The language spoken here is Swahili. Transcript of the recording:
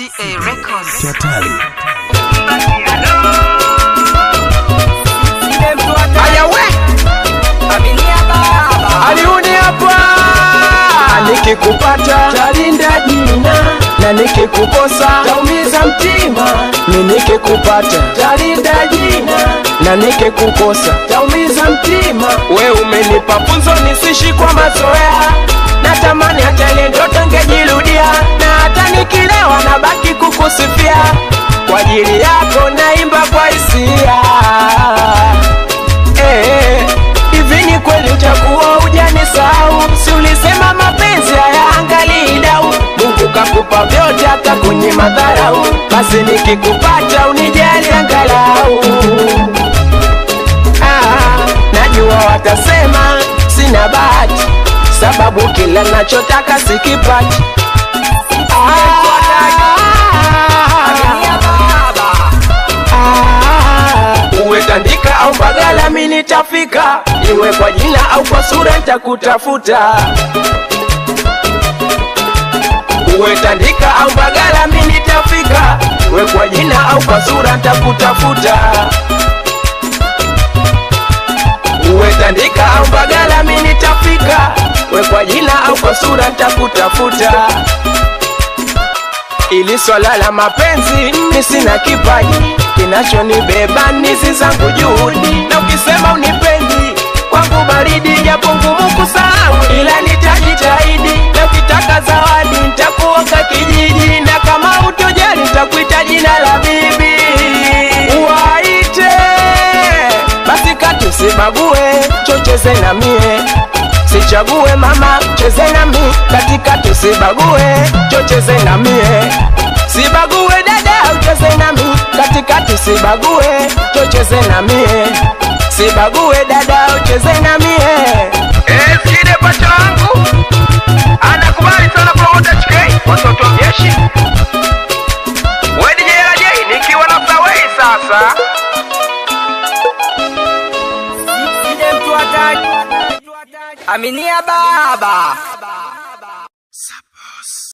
CA Records. Kiatari. Ayawe Aminia baba Aliuni hapa nikikupata talinda jina na nikikukosa taumiza mtima. Nikikupata talinda jina na nikikukosa taumiza mtima. We umenipa funzo nisishi kwa mazoea, natamani hata ile ndoto ngejirudia, na hata nikilewa nabaki kukusifia. Kwa ajili yako naimba kwa hisia. Hivi ni kweli utakuwa hujanisahau? Si ulisema mapenzi hayaangalii dau, Mungu kakupa vyote akakunyima dharau. Basi nikikupata unijali angalau. Najua watasema sina bahati, sababu kila nachotaka sikipati. Uwe Tandika au Mbagala mimi nitafika, iwe kwa jina au kwa sura nitakutafuta. Uwe Tandika au Mbagala mimi nitafika, iwe kwa jina au kwa sura nitakutafuta. Uwe Tandika au Mbagala mimi nitafika, iwe kwa jina au kwa sura nitakutafuta. Ili swala la mapenzi mimi sina kipaji, kinachonibeba nizi zangu juhudi. Na ukisema unipendi kwangu baridi, japo ngumu kusahau, ila nitajitahidi. Na ukitaka zawadi nitakuoka kijiji, na kama utojali nitakuita jina la bibi. Uwaite basi kati usibague, chocheze na mie. Sichague mama, cheze na mi, katika tusibague, chocheze na mie. Sibague dada, ucheze na mi, katika tusibague, chocheze na mie. Sibague dada, ucheze na mie. Skide pacha wangu anakubali sana promoter HK, watoto mjeshi Wedi JRJ, nikiwa na Flaway sasa. Aminia baba